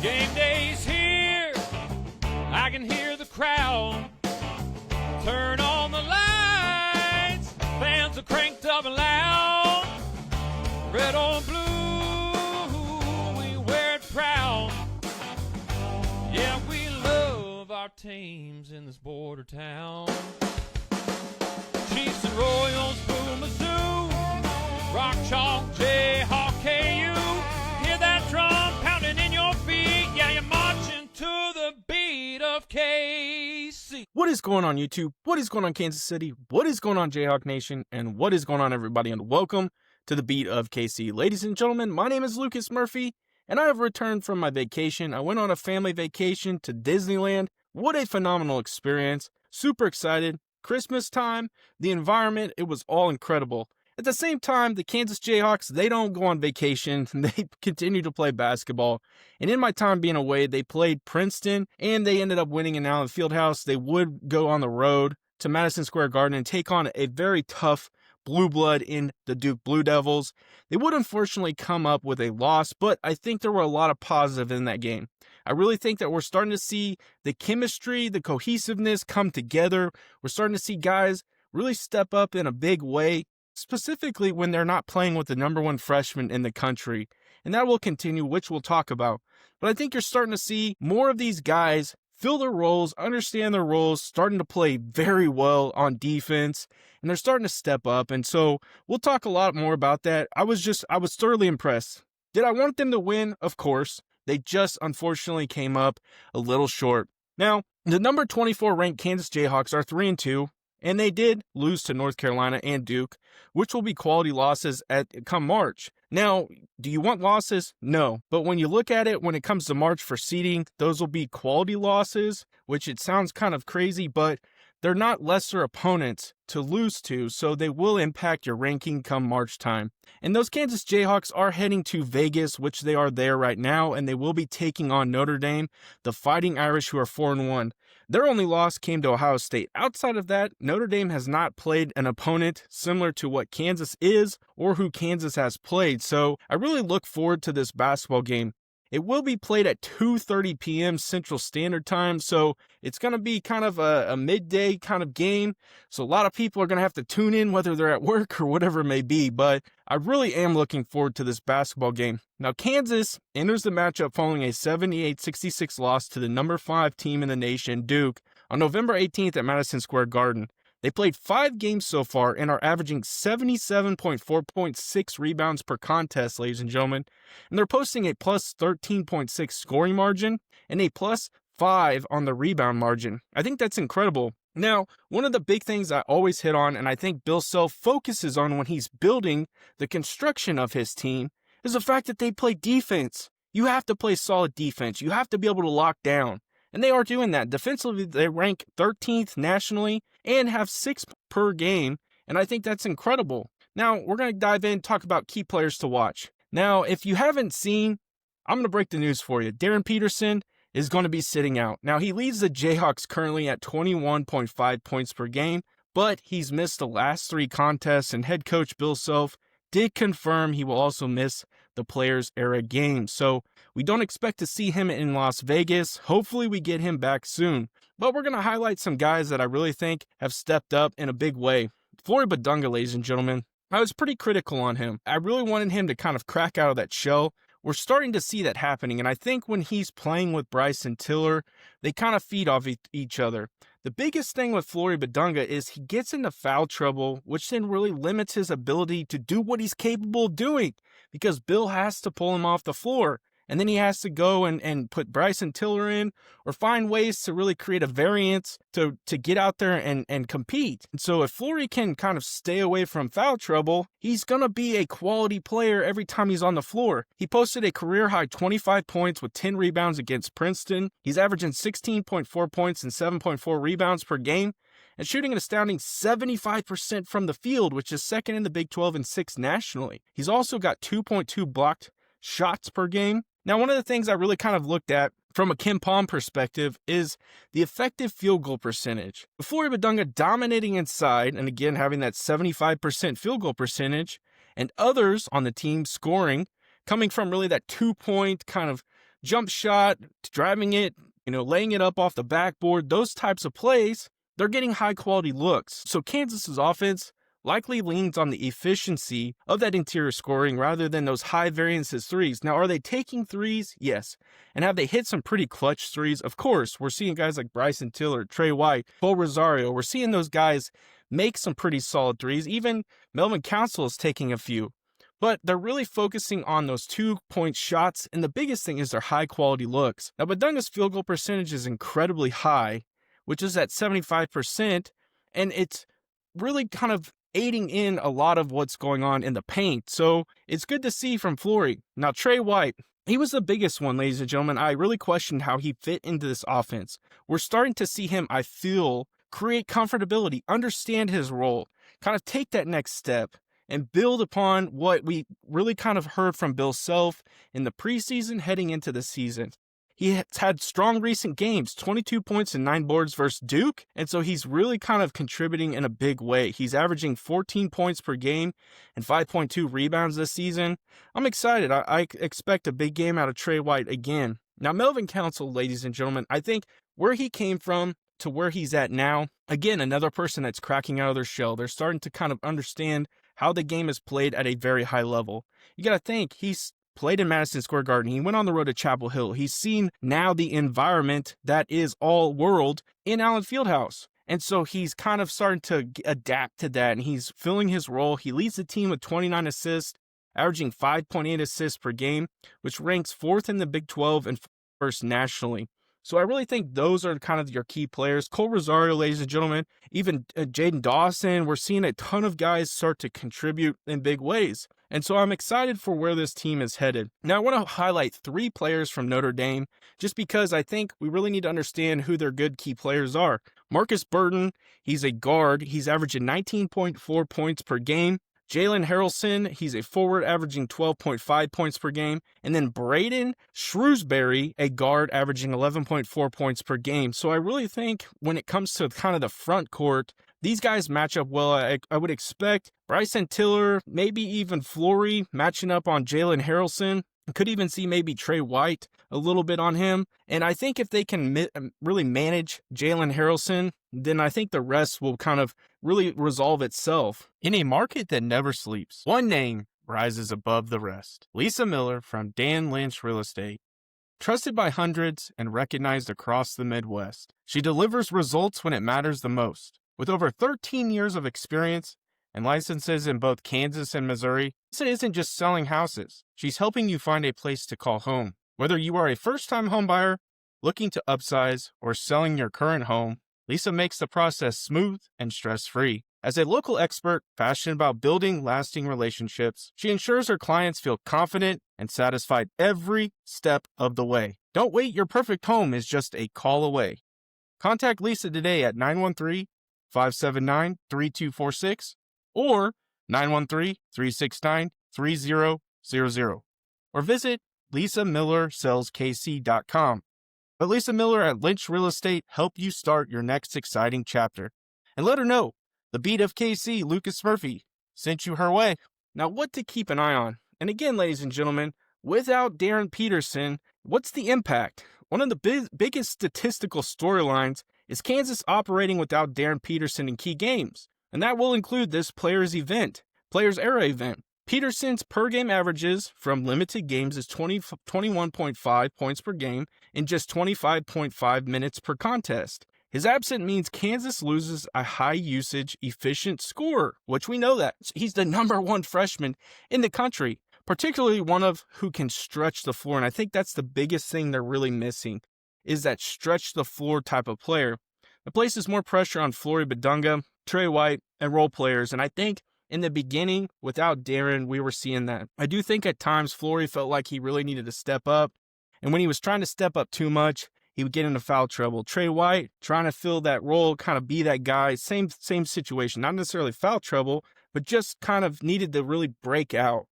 Game day's here, I can hear the crowd. Turn on the lights, fans are cranked up and loud. Red or blue, we wear it proud. Yeah, we love our teams in this border town. Chiefs and Royals, Boo Mizzou, Rock Chalk, Jayhawk, KU. Hear that drum pounding in your feet. Yeah, you're marching to the beat of KC. What is going on, YouTube? What is going on, Kansas City? What is going on, Jayhawk Nation? And what is going on, everybody? And welcome to the beat of KC. Ladies and gentlemen, my name is Lucas Murphy, and I have returned from my vacation. I went on a family vacation to Disneyland. What a phenomenal experience. Super excited. Christmas time, the environment, it was all incredible. At the same time, the Kansas Jayhawks, they don't go on vacation. They continue to play basketball. And in my time being away, they played Princeton, and they ended up winning in Allen Fieldhouse. They would go on the road to Madison Square Garden and take on a very tough blue blood in the Duke Blue Devils. They would unfortunately come up with a loss, but I think there were a lot of positive in that game. I really think that we're starting to see the chemistry, the cohesiveness come together. We're starting to see guys really step up in a big way, specifically when they're not playing with the number one freshman in the country. And that will continue, which we'll talk about. But I think you're starting to see more of these guys fill their roles, understand their roles, starting to play very well on defense, and they're starting to step up. And so we'll talk a lot more about that. I was thoroughly impressed. Did I want them to win? Of course. They just unfortunately came up a little short. Now, the number 24 ranked Kansas Jayhawks are 3-2, and they did lose to North Carolina and Duke, which will be quality losses come March. Now, do you want losses? No. But when you look at it, when it comes to March for seeding, those will be quality losses, which it sounds kind of crazy, but they're not lesser opponents to lose to, so they will impact your ranking come March time. And those Kansas Jayhawks are heading to Vegas, which they are there right now, and they will be taking on Notre Dame, the Fighting Irish, who are 4-1. Their only loss came to Ohio State. Outside of that, Notre Dame has not played an opponent similar to what Kansas is or who Kansas has played, so I really look forward to this basketball game. It will be played at 2:30 p.m. Central Standard Time, so it's going to be kind of a midday kind of game. So a lot of people are going to have to tune in, whether they're at work or whatever it may be. But I really am looking forward to this basketball game. Now, Kansas enters the matchup following a 78-66 loss to the number 5 team in the nation, Duke, on November 18th at Madison Square Garden. They played 5 games so far and are averaging 77.4.6 rebounds per contest, ladies and gentlemen. And they're posting a plus 13.6 scoring margin and a plus 5 on the rebound margin. I think that's incredible. Now, one of the big things I always hit on, and I think Bill Self focuses on when he's building the construction of his team, is the fact that they play defense. You have to play solid defense. You have to be able to lock down. And they are doing that. Defensively, they rank 13th nationally and have 6 per game, and I think that's incredible. Now, we're going to dive in and talk about key players to watch. Now, if you haven't seen, I'm going to break the news for you. Peterson is going to be sitting out. Now, he leads the Jayhawks currently at 21.5 points per game, but he's missed the last 3 contests, and head coach Bill Self did confirm he will also miss the Players Era games. So we don't expect to see him in Las Vegas. Hopefully we get him back soon. But we're going to highlight some guys that I really think have stepped up in a big way. Flory Bidunga, ladies and gentlemen, I was pretty critical on him. I really wanted him to kind of crack out of that shell. We're starting to see that happening, and I think when he's playing with Bryson Tiller, they kind of feed off each other. The biggest thing with Flory Bidunga is he gets into foul trouble, which then really limits his ability to do what he's capable of doing, because Bill has to pull him off the floor. And then he has to go and put Bryson Tiller in or find ways to really create a variance to get out there and compete. And so if Flory can kind of stay away from foul trouble, he's going to be a quality player every time he's on the floor. He posted a career-high 25 points with 10 rebounds against Princeton. He's averaging 16.4 points and 7.4 rebounds per game and shooting an astounding 75% from the field, which is second in the Big 12 and 6th nationally. He's also got 2.2 blocked shots per game. Now, one of the things I really kind of looked at from a Kim Palm perspective is the effective field goal percentage. Flory Bidunga dominating inside, and again, having that 75% field goal percentage, and others on the team scoring, coming from really that 2-point kind of jump shot, driving it, laying it up off the backboard, those types of plays, they're getting high quality looks. So Kansas's offense likely leans on the efficiency of that interior scoring rather than those high variances threes. Now, are they taking threes? Yes. And have they hit some pretty clutch threes? Of course. We're seeing guys like Bryson Tiller, Trey White, Cole Rosario. We're seeing those guys make some pretty solid threes. Even Melvin Council is taking a few. But they're really focusing on those 2-point shots, and the biggest thing is their high-quality looks. Now, Bidunga's field goal percentage is incredibly high, which is at 75%, and it's really kind of aiding in a lot of what's going on in the paint. So it's good to see from Flory. Now, Trey White, he was the biggest one, ladies and gentlemen. I really questioned how he fit into this offense. We're starting to see him, I feel, create comfortability, understand his role, kind of take that next step, and build upon what we really kind of heard from Bill Self in the preseason heading into the season. He has had strong recent games, 22 points and 9 boards versus Duke, and so he's really kind of contributing in a big way. He's averaging 14 points per game and 5.2 rebounds this season. I'm excited. I expect a big game out of Trey White again. Now, Melvin Council, ladies and gentlemen, I think where he came from to where he's at now, again, another person that's cracking out of their shell. They're starting to kind of understand how the game is played at a very high level. You got to think, he's played in Madison Square Garden. He went on the road to Chapel Hill. He's seen now the environment that is all world in Allen Fieldhouse. And so he's kind of starting to adapt to that, and he's filling his role. He leads the team with 29 assists, averaging 5.8 assists per game, which ranks 4th in the Big 12 and 1st nationally. So I really think those are kind of your key players. Cole Rosario, ladies and gentlemen, even Jaden Dawson, we're seeing a ton of guys start to contribute in big ways. And so I'm excited for where this team is headed. Now, I want to highlight 3 players from Notre Dame, just because I think we really need to understand who their good key players are. Marcus Burton, he's a guard. He's averaging 19.4 points per game. Jalen Harrelson, he's a forward averaging 12.5 points per game. And then Braden Shrewsbury, a guard averaging 11.4 points per game. So I really think when it comes to kind of the front court, these guys match up well. I would expect Bryson Tiller, maybe even Flory matching up on Jalen Harrelson. Could even see maybe Trey White a little bit on him. And I think if they can really manage Jalen Harrelson, then I think the rest will kind of really resolve itself. In a market that never sleeps, one name rises above the rest. Lisa Miller from Dan Lynch Real Estate. Trusted by hundreds and recognized across the Midwest, she delivers results when it matters the most. With over 13 years of experience and licenses in both Kansas and Missouri, Lisa isn't just selling houses. She's helping you find a place to call home. Whether you are a first-time homebuyer, looking to upsize, or selling your current home, Lisa makes the process smooth and stress-free. As a local expert passionate about building lasting relationships, she ensures her clients feel confident and satisfied every step of the way. Don't wait, your perfect home is just a call away. Contact Lisa today at 913-579-3246 or 913-369-3000 or visit lisamillersellskc.com. Let Lisa Miller at Lynch Real Estate help you start your next exciting chapter. And let her know the beat of KC, Lucas Murphy, sent you her way. Now, what to keep an eye on? And again, ladies and gentlemen, without Darren Peterson, what's the impact? One of the biggest statistical storylines is Kansas operating without Darren Peterson in key games. And that will include this Players Era event. Peterson's per-game averages from limited games is 21.5 points per game in just 25.5 minutes per contest. His absence means Kansas loses a high-usage, efficient scorer, which we know that. He's the #1 freshman in the country, particularly one of who can stretch the floor. And I think that's the biggest thing they're really missing, is that stretch-the-floor type of player. It places more pressure on Flory, Bidunga, Trey White, and role players. And I think in the beginning, without Darren, we were seeing that. I do think at times Flory felt like he really needed to step up. And when he was trying to step up too much, he would get into foul trouble. Trey White, trying to fill that role, kind of be that guy, same situation. Not necessarily foul trouble, but just kind of needed to really break out.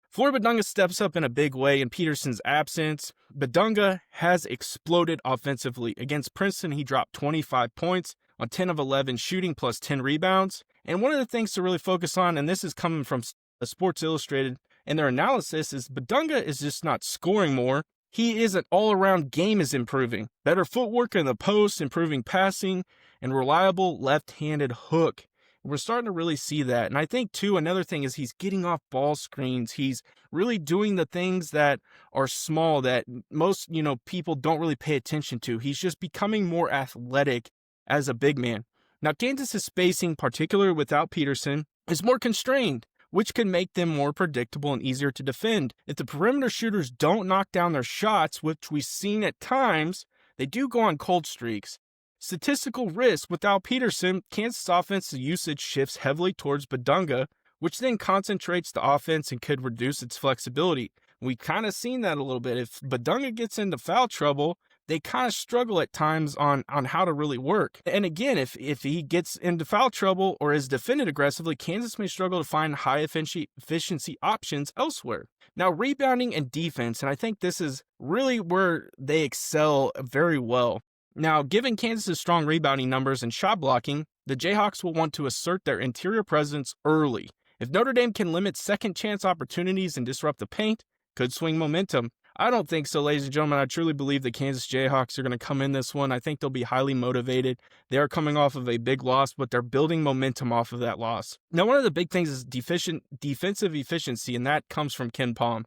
Flory Bidunga steps up in a big way in Peterson's absence. Bidunga has exploded offensively. Against Princeton, he dropped 25 points on 10 of 11 shooting plus 10 rebounds. And one of the things to really focus on, and this is coming from Sports Illustrated and their analysis, is Bidunga is just not scoring more. His all-around game is improving. Better footwork in the post, improving passing, and reliable left-handed hook. We're starting to really see that. And I think, too, another thing is he's getting off ball screens. He's really doing the things that are small that most, people don't really pay attention to. He's just becoming more athletic as a big man. Now, Kansas's spacing, particularly without Peterson, is more constrained, which can make them more predictable and easier to defend. If the perimeter shooters don't knock down their shots, which we've seen at times, they do go on cold streaks. Statistical risk: without Peterson, Kansas offensive usage shifts heavily towards Bidunga, which then concentrates the offense and could reduce its flexibility. We've kind of seen that a little bit. If Bidunga gets into foul trouble, they kind of struggle at times on how to really work. And again, if he gets into foul trouble or is defended aggressively, Kansas may struggle to find high efficiency options elsewhere. Now, rebounding and defense, and I think this is really where they excel very well. Now, given Kansas's strong rebounding numbers and shot blocking, the Jayhawks will want to assert their interior presence early. If Notre Dame can limit second chance opportunities and disrupt the paint, could swing momentum. I don't think so, ladies and gentlemen. I truly believe the Kansas Jayhawks are going to come in this one. I think they'll be highly motivated. They are coming off of a big loss, but they're building momentum off of that loss. Now, one of the big things is defensive efficiency, and that comes from Ken Palm.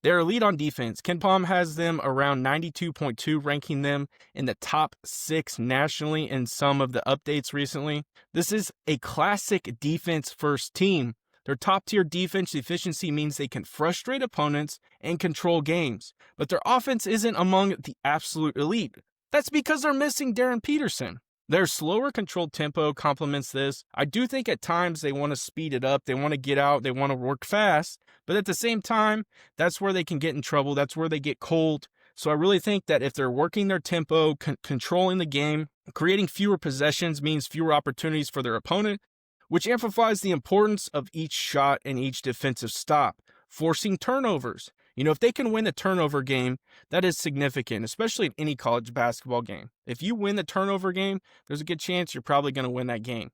They're elite on defense. Ken Palm has them around 92.2, ranking them in the top 6 nationally in some of the updates recently. This is a classic defense-first team. Their top-tier defense efficiency means they can frustrate opponents and control games, but their offense isn't among the absolute elite. That's because they're missing Darren Peterson. Their slower controlled tempo complements this. I do think at times they want to speed it up. They want to get out. They want to work fast. But at the same time, that's where they can get in trouble. That's where they get cold. So I really think that if they're working their tempo, controlling the game, creating fewer possessions means fewer opportunities for their opponent, which amplifies the importance of each shot and each defensive stop. Forcing turnovers. If they can win the turnover game, that is significant, especially in any college basketball game. If you win the turnover game, there's a good chance you're probably going to win that game.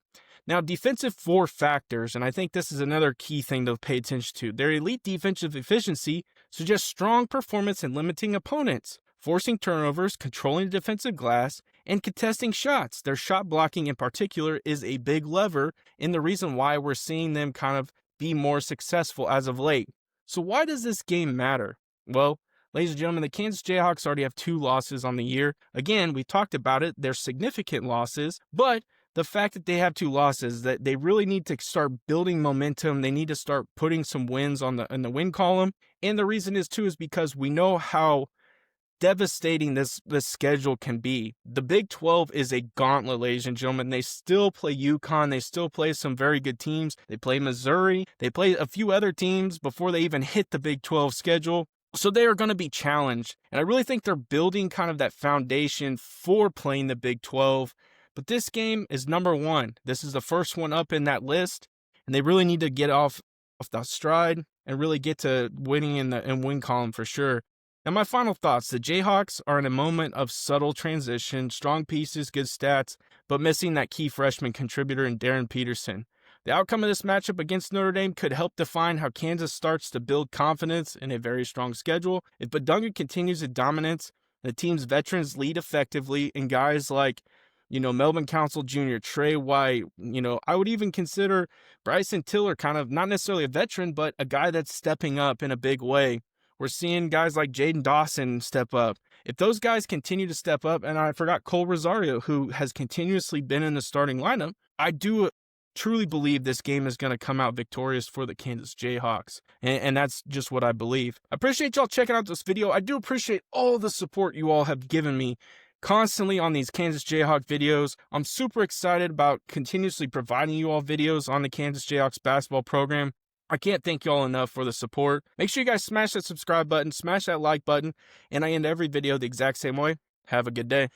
Now, defensive 4 factors, and I think this is another key thing to pay attention to. Their elite defensive efficiency suggests strong performance in limiting opponents, forcing turnovers, controlling the defensive glass, and contesting shots. Their shot blocking in particular is a big lever in the reason why we're seeing them kind of be more successful as of late. So why does this game matter? Well, ladies and gentlemen, the Kansas Jayhawks already have 2 losses on the year. Again, we talked about it. They're significant losses, but the fact that they have 2 losses, that they really need to start building momentum. They need to start putting some wins in the win column. And the reason is because we know how devastating this schedule can be. The Big 12 is a gauntlet, ladies and gentlemen. They still play UConn. They still play some very good teams. They play Missouri. They play a few other teams before they even hit the Big 12 schedule. So they are going to be challenged. And I really think they're building kind of that foundation for playing the Big 12. But this game is number 1. This is the first one up in that list. And they really need to get off the stride and really get to winning in the win column for sure. Now, my final thoughts. The Jayhawks are in a moment of subtle transition, strong pieces, good stats, but missing that key freshman contributor in Darren Peterson. The outcome of this matchup against Notre Dame could help define how Kansas starts to build confidence in a very strong schedule. If Bidunga continues its dominance, the team's veterans lead effectively, and guys like, Melvin Council Jr., Trey White, I would even consider Bryson Tiller kind of not necessarily a veteran, but a guy that's stepping up in a big way. We're seeing guys like Jaden Dawson step up. If those guys continue to step up, and I forgot Cole Rosario, who has continuously been in the starting lineup, I do truly believe this game is going to come out victorious for the Kansas Jayhawks. And that's just what I believe. I appreciate y'all checking out this video. I do appreciate all the support you all have given me constantly on these Kansas Jayhawk videos. I'm super excited about continuously providing you all videos on the Kansas Jayhawks basketball program. I can't thank y'all enough for the support. Make sure you guys smash that subscribe button, smash that like button, and I end every video the exact same way. Have a good day.